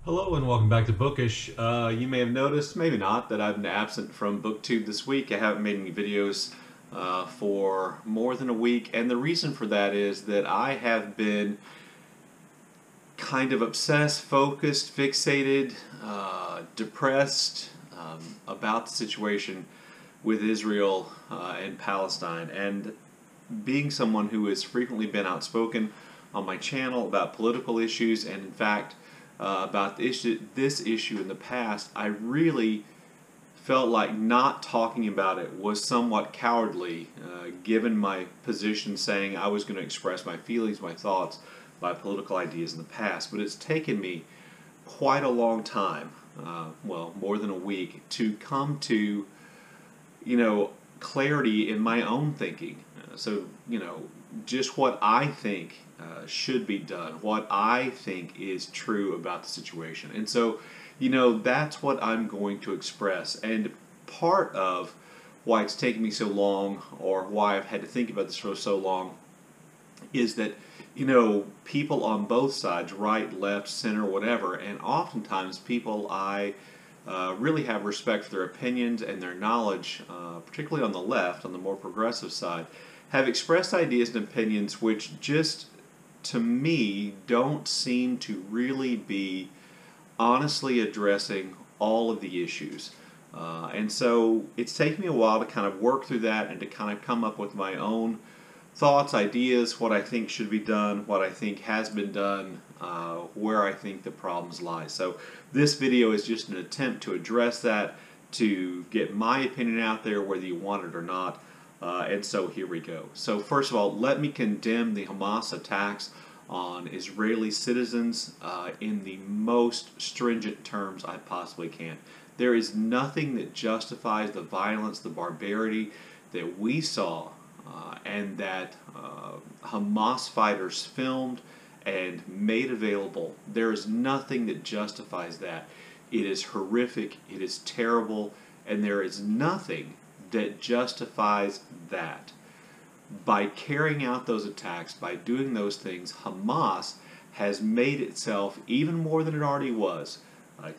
Hello and welcome back to Bookish. You may have noticed, maybe not, that I've been absent from BookTube this week. I haven't made any videos for more than a week, and the reason for that is that I have been kind of obsessed, focused, fixated, depressed about the situation with Israel and Palestine. And being someone who has frequently been outspoken on my channel about political issues, and in fact about this issue in the past, I really felt like not talking about it was somewhat cowardly, given my position saying I was going to express my feelings, my thoughts, my political ideas in the past. But it's taken me quite a long time, well, more than a week, to come to, clarity in my own thinking. Just what I think should be done, what I think is true about the situation. And so, that's what I'm going to express. And part of why it's taken me so long, or why I've had to think about this for so long, is that, people on both sides, right, left, center, whatever, and oftentimes people I really have respect for their opinions and their knowledge, particularly on the left, on the more progressive side, have expressed ideas and opinions which just, to me, don't seem to really be honestly addressing all of the issues. And so it's taken me a while to kind of work through that and to kind of come up with my own thoughts, ideas, what I think should be done, what I think has been done, where I think the problems lie. So this video is just an attempt to address that, to get my opinion out there whether you want it or not. And so here we go. So first of all, let me condemn the Hamas attacks on Israeli citizens in the most stringent terms I possibly can. There is nothing that justifies the violence, the barbarity that we saw and that Hamas fighters filmed and made available. There is nothing that justifies that. It is horrific, it is terrible, and there is nothing that justifies that. By carrying out those attacks, by doing those things, Hamas has made itself, even more than it already was,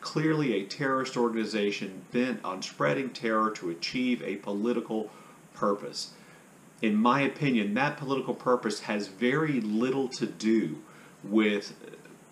clearly a terrorist organization bent on spreading terror to achieve a political purpose. In my opinion, that political purpose has very little to do with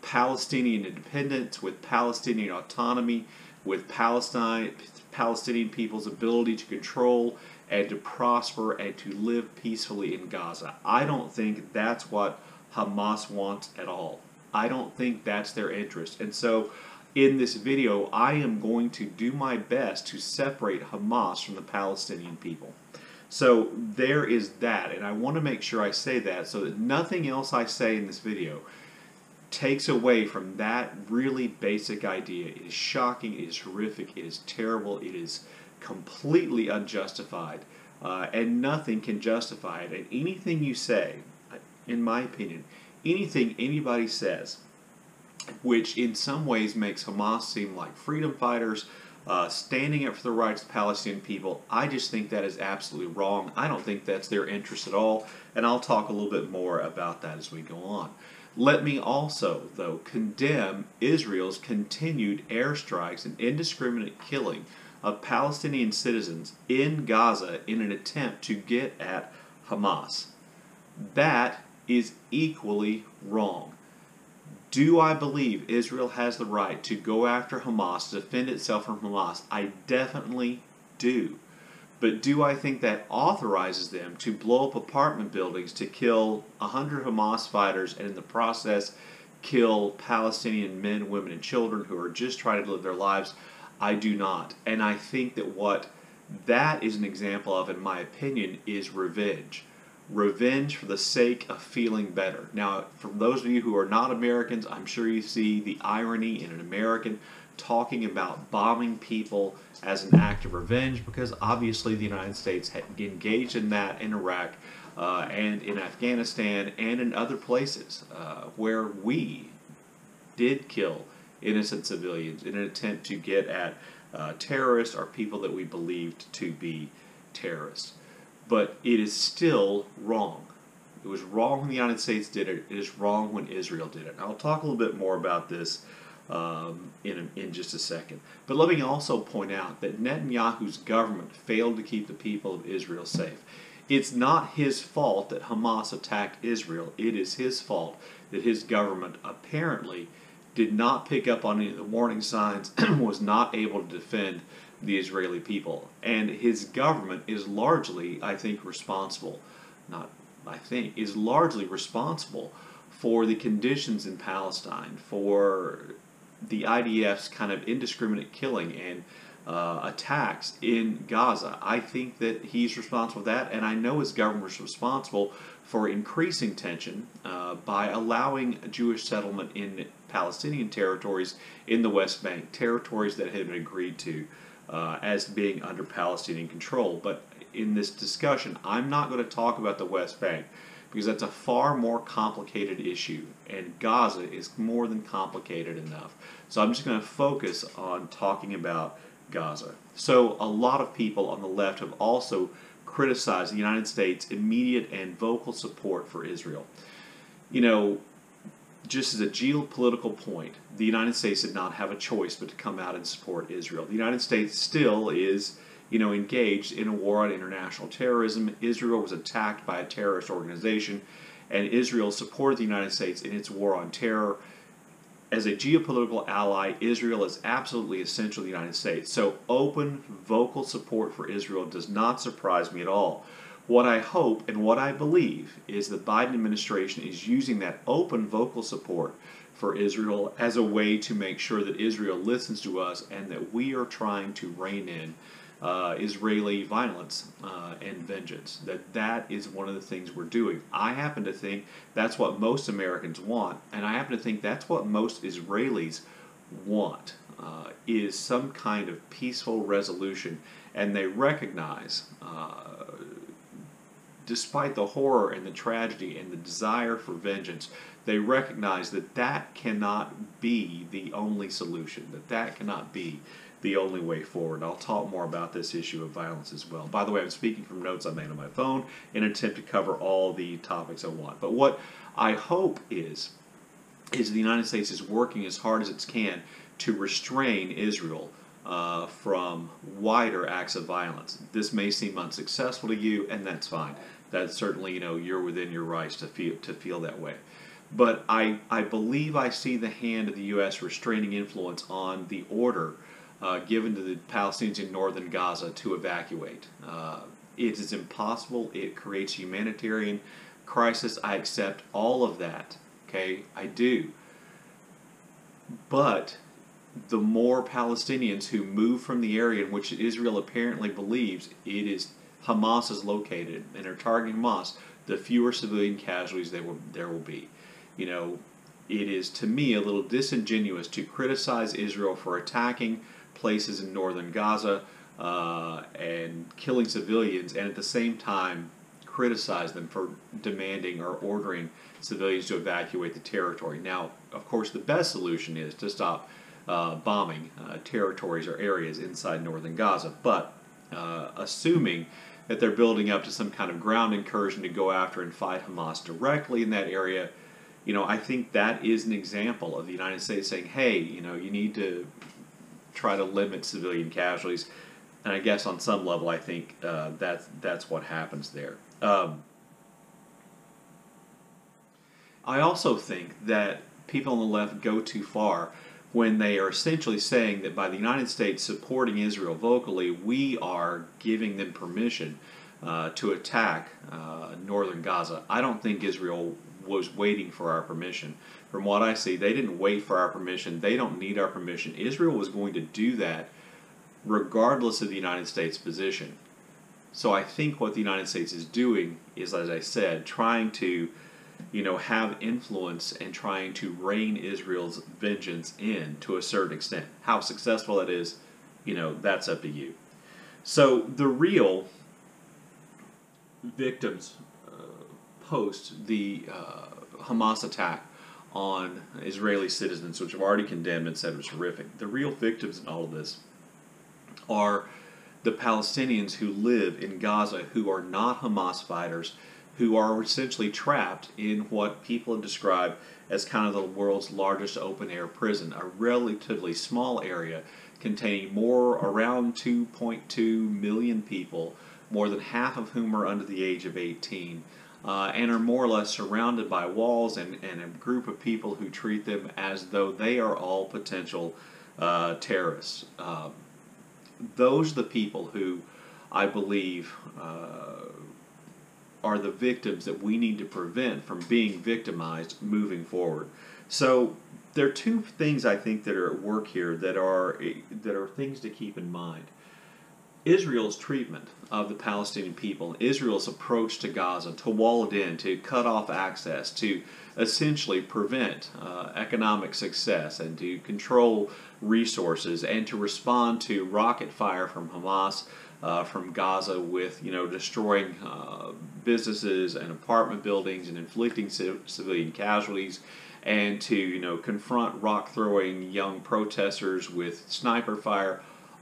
Palestinian independence, with Palestinian autonomy, with Palestinian people's ability to control and to prosper and to live peacefully in Gaza. I don't think that's what Hamas wants at all. I don't think that's their interest. And so in this video, I am going to do my best to separate Hamas from the Palestinian people. So there is that, and I want to make sure I say that so that nothing else I say in this video takes away from that really basic idea. It is shocking, it is horrific, it is terrible, it is completely unjustified, and nothing can justify it. And anything you say, in my opinion, anything anybody says, which in some ways makes Hamas seem like freedom fighters, standing up for the rights of the Palestinian people, I just think that is absolutely wrong. I don't think that's their interest at all, and I'll talk a little bit more about that as we go on. Let me also, though, condemn Israel's continued airstrikes and indiscriminate killing of Palestinian citizens in Gaza in an attempt to get at Hamas. That is equally wrong. Do I believe Israel has the right to go after Hamas, to defend itself from Hamas? I definitely do. But do I think that authorizes them to blow up apartment buildings, to kill 100 Hamas fighters, and in the process kill Palestinian men, women, and children who are just trying to live their lives? I do not. And I think that what that is an example of, in my opinion, is revenge. Revenge for the sake of feeling better. Now, for those of you who are not Americans, I'm sure you see the irony in an American talking about bombing people as an act of revenge, because obviously the United States had engaged in that in Iraq and in Afghanistan and in other places where we did kill innocent civilians in an attempt to get at terrorists or people that we believed to be terrorists. But it is still wrong. It was wrong when the United States did it. It is wrong when Israel did it. And I'll talk a little bit more about this in just a second. But let me also point out that Netanyahu's government failed to keep the people of Israel safe. It's not his fault that Hamas attacked Israel. It is his fault that his government apparently did not pick up on any of the warning signs and was not able to defend the Israeli people. And his government is largely, I think, responsible, not I think, is largely responsible for the conditions in Palestine, for the IDF's kind of indiscriminate killing and attacks in Gaza. I think that he's responsible for that, and I know his government is responsible for increasing tension by allowing Jewish settlement in Palestinian territories in the West Bank, territories that had been agreed to as being under Palestinian control. But in this discussion, I'm not going to talk about the West Bank because that's a far more complicated issue, and Gaza is more than complicated enough. So I'm just going to focus on talking about Gaza. So a lot of people on the left have also criticized the United States' immediate and vocal support for Israel. You know, just as a geopolitical point, the United States did not have a choice but to come out and support Israel. The United States still is, engaged in a war on international terrorism. Israel was attacked by a terrorist organization, and Israel supported the United States in its war on terror. As a geopolitical ally, Israel is absolutely essential to the United States. So open, vocal support for Israel does not surprise me at all. What I hope and what I believe is the Biden administration is using that open, vocal support for Israel as a way to make sure that Israel listens to us and that we are trying to rein in Israeli violence and vengeance. That is one of the things we're doing. I happen to think that's what most Americans want, and I happen to think that's what most Israelis want, is some kind of peaceful resolution, and they recognize, despite the horror and the tragedy and the desire for vengeance, they recognize that that cannot be the only solution, that cannot be the only way forward. I'll talk more about this issue of violence as well. By the way, I'm speaking from notes I made on my phone in an attempt to cover all the topics I want. But what I hope is the United States is working as hard as it can to restrain Israel from wider acts of violence. This may seem unsuccessful to you, and that's fine. That's certainly, you're within your rights to feel that way. But I believe I see the hand of the U.S. restraining influence on the order given to the Palestinians in northern Gaza to evacuate. It is impossible. It creates a humanitarian crisis. I accept all of that. Okay, I do. But the more Palestinians who move from the area in which Israel apparently believes Hamas is located and are targeting Hamas, the fewer civilian casualties there will be. It is to me a little disingenuous to criticize Israel for attacking places in northern Gaza and killing civilians, and at the same time criticize them for demanding or ordering civilians to evacuate the territory. Now, of course, the best solution is to stop bombing territories or areas inside northern Gaza, but assuming that they're building up to some kind of ground incursion to go after and fight Hamas directly in that area, I think that is an example of the United States saying, hey, you need to try to limit civilian casualties. And I guess on some level, I think that's what happens there. I also think that people on the left go too far when they are essentially saying that by the United States supporting Israel vocally, we are giving them permission to attack northern Gaza. I don't think Israel was waiting for our permission. From what I see, they didn't wait for our permission. They don't need our permission. Israel was going to do that regardless of the United States' position. So I think what the United States is doing is, as I said, trying to have influence and trying to rein Israel's vengeance in to a certain extent. How successful that is, that's up to you. So the real victims post the Hamas attack on Israeli citizens, which have already condemned and said was horrific, the real victims in all of this are the Palestinians who live in Gaza who are not Hamas fighters, who are essentially trapped in what people describe as kind of the world's largest open-air prison, a relatively small area containing around 2.2 million people, more than half of whom are under the age of 18, and are more or less surrounded by walls and a group of people who treat them as though they are all potential terrorists. Those are the people who I believe are the victims that we need to prevent from being victimized moving forward. So there are two things I think that are at work here that are things to keep in mind. Israel's treatment of the Palestinian people, Israel's approach to Gaza, to wall it in, to cut off access, to essentially prevent economic success, and to control resources, and to respond to rocket fire from Hamas from Gaza with, destroying businesses and apartment buildings and inflicting civilian casualties, and to, confront rock-throwing young protesters with sniper fire.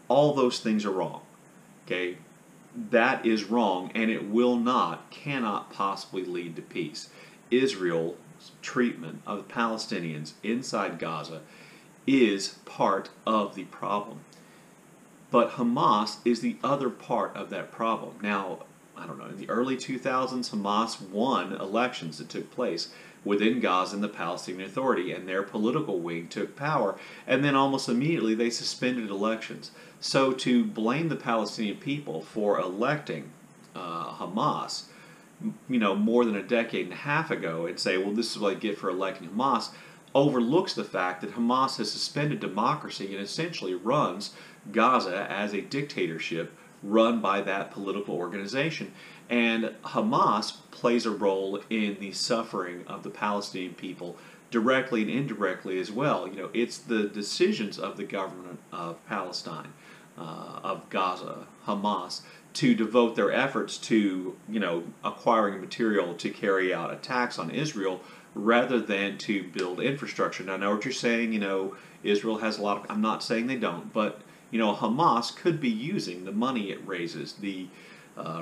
All those things are wrong. Okay, that is wrong, and it cannot possibly lead to peace. Israel's treatment of the Palestinians inside Gaza is part of the problem. But Hamas is the other part of that problem. Now, I don't know, in the early 2000s, Hamas won elections that took place within Gaza and the Palestinian Authority, and their political wing took power, and then almost immediately they suspended elections. So to blame the Palestinian people for electing Hamas, more than a decade and a half ago, and say, well, this is what I get for electing Hamas, overlooks the fact that Hamas has suspended democracy and essentially runs Gaza as a dictatorship run by that political organization. And Hamas plays a role in the suffering of the Palestinian people directly and indirectly as well. It's the decisions of the government of Palestine, of Gaza, Hamas, to devote their efforts to, acquiring material to carry out attacks on Israel rather than to build infrastructure. Now, I know what you're saying, Israel has a lot of, I'm not saying they don't, but, Hamas could be using the money it raises, the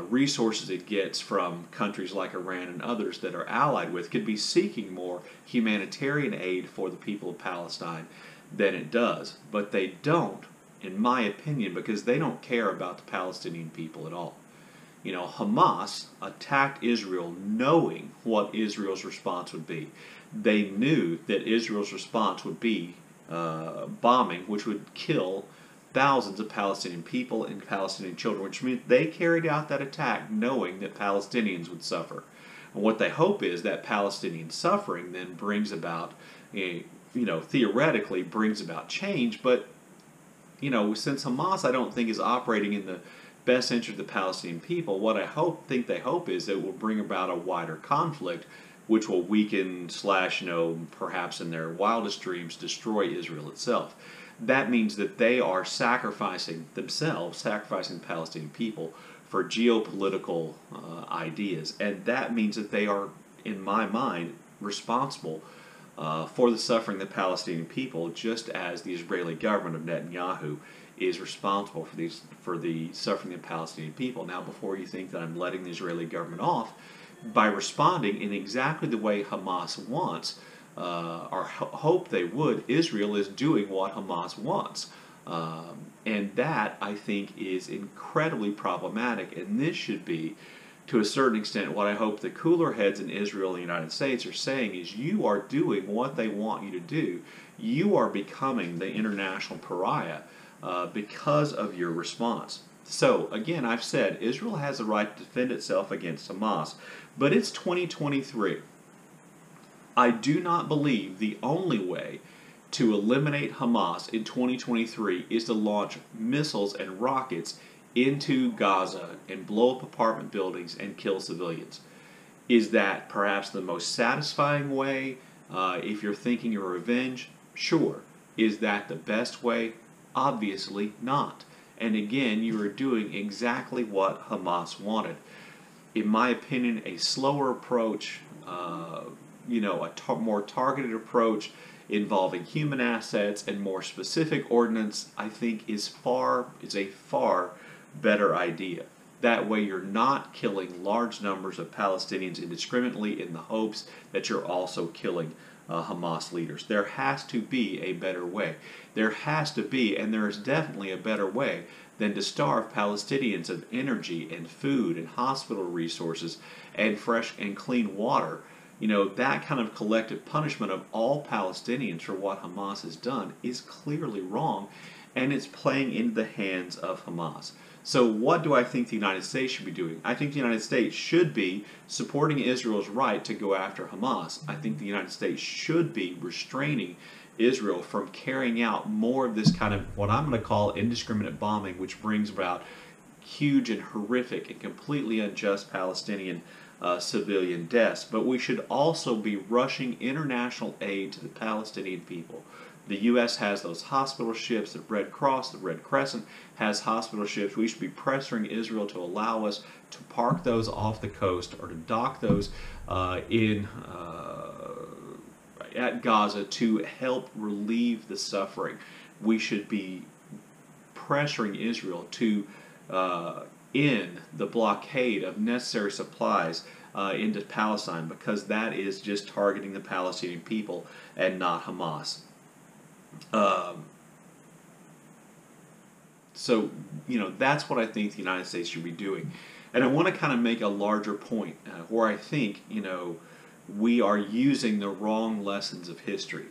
resources it gets from countries like Iran and others that are allied with, could be seeking more humanitarian aid for the people of Palestine than it does. But they don't, in my opinion, because they don't care about the Palestinian people at all. Hamas attacked Israel knowing what Israel's response would be. They knew that Israel's response would be bombing, which would kill thousands of Palestinian people and Palestinian children, which means they carried out that attack knowing that Palestinians would suffer. And what they hope is that Palestinian suffering then brings about, theoretically brings about change, but, since Hamas I don't think is operating in the best interest of the Palestinian people, what I think they hope is that it will bring about a wider conflict which will weaken / perhaps in their wildest dreams destroy Israel itself. That means that they are sacrificing themselves, sacrificing the Palestinian people for geopolitical ideas. And that means that they are, in my mind, responsible for the suffering of the Palestinian people, just as the Israeli government of Netanyahu is responsible for the suffering of the Palestinian people. Now, before you think that I'm letting the Israeli government off, by responding in exactly the way Hamas wants, or hope they would, Israel is doing what Hamas wants. And that, I think, is incredibly problematic. And this should be, to a certain extent, what I hope the cooler heads in Israel and the United States are saying is, you are doing what they want you to do. You are becoming the international pariah because of your response. So, again, I've said Israel has the right to defend itself against Hamas, but it's 2023. I do not believe the only way to eliminate Hamas in 2023 is to launch missiles and rockets into Gaza and blow up apartment buildings and kill civilians. Is that perhaps the most satisfying way? If you're thinking of revenge, sure. Is that the best way? Obviously not. And again, you are doing exactly what Hamas wanted. In my opinion, a slower approach, a more targeted approach involving human assets and more specific ordnance, I think is a far better idea. That way you're not killing large numbers of Palestinians indiscriminately in the hopes that you're also killing Hamas leaders. There has to be a better way. There has to be, and there is definitely a better way than to starve Palestinians of energy and food and hospital resources and fresh and clean water. You know, that kind of collective punishment of all Palestinians for what Hamas has done is clearly wrong, and it's playing into the hands of Hamas. So what do I think the United States should be doing? I think the United States should be supporting Israel's right to go after Hamas. I think the United States should be restraining Israel from carrying out more of this kind of what I'm going to call indiscriminate bombing, which brings about huge and horrific and completely unjust Palestinian civilian deaths. But we should also be rushing international aid to the Palestinian people. The U.S. has those hospital ships, the Red Cross, the Red Crescent has hospital ships. We should be pressuring Israel to allow us to park those off the coast or to dock those at Gaza to help relieve the suffering. We should be pressuring Israel to end the blockade of necessary supplies into Palestine, because that is just targeting the Palestinian people and not Hamas. So, you know, that's what I think the United States should be doing. And I want to kind of make a larger point where I think, you know, we are using the wrong lessons of history.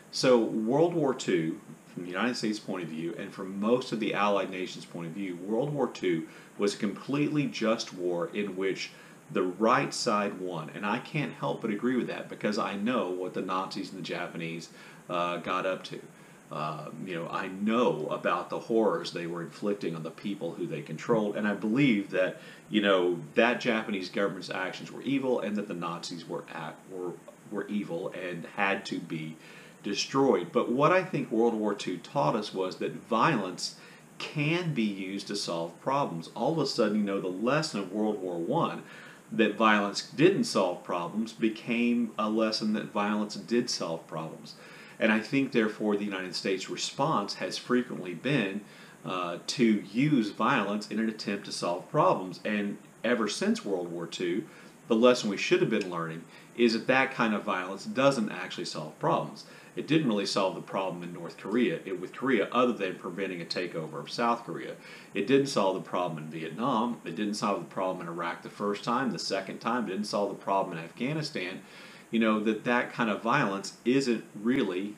So World War II, from the United States' point of view, and from most of the Allied nations' point of view, World War II was a completely just war in which the right side won. And I can't help but agree with that, because I know what the Nazis and the Japanese got up to. You know, I know about the horrors they were inflicting on the people who they controlled, and I believe that, you know, that Japanese government's actions were evil, and that the Nazis were evil and had to be destroyed. But what I think World War II taught us was that violence can be used to solve problems. All of a sudden, you know, the lesson of World War I, that violence didn't solve problems, became a lesson that violence did solve problems. And I think, therefore, the United States' response has frequently been to use violence in an attempt to solve problems. And ever since World War II, the lesson we should have been learning is that that kind of violence doesn't actually solve problems. It didn't really solve the problem in North Korea, with Korea, other than preventing a takeover of South Korea. It didn't solve the problem in Vietnam. It didn't solve the problem in Iraq the first time. The second time, it didn't solve the problem in Afghanistan. You know, that kind of violence isn't really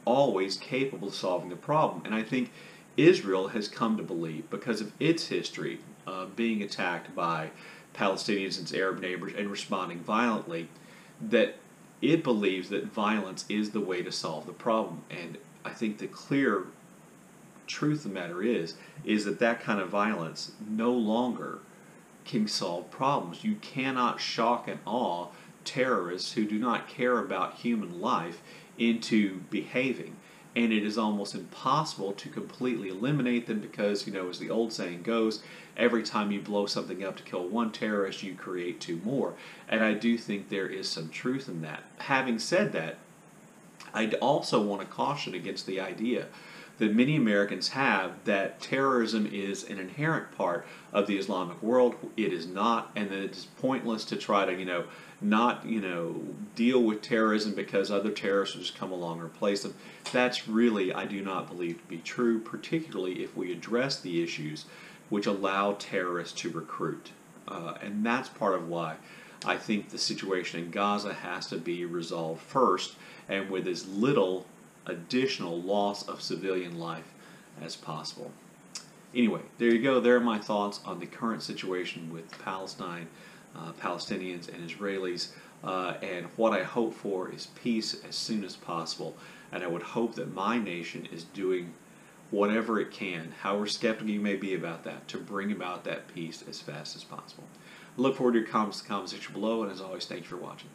always capable of solving the problem. And I think Israel has come to believe, because of its history of being attacked by Palestinians and its Arab neighbors and responding violently, that it believes that violence is the way to solve the problem. And I think the clear truth of the matter is that that kind of violence no longer can solve problems. You cannot shock and awe terrorists who do not care about human life into behaving. And it is almost impossible to completely eliminate them, because, you know, as the old saying goes, every time you blow something up to kill one terrorist, you create two more. And I do think there is some truth in that. Having said that, I also want to caution against the idea that many Americans have that terrorism is an inherent part of the Islamic world. It is not, and that it is pointless to try to, you know, not, you know, deal with terrorism because other terrorists will just come along and replace them. That's really, I do not believe to be true, particularly if we address the issues which allow terrorists to recruit. And that's part of why I think the situation in Gaza has to be resolved first, and with as little additional loss of civilian life as possible. Anyway, there you go. There are my thoughts on the current situation with Palestine, Palestinians and Israelis, and what I hope for is peace as soon as possible. And I would hope that my nation is doing whatever it can, however skeptical you may be about that, to bring about that peace as fast as possible. I look forward to your comments in the comment section below, and as always, thank you for watching.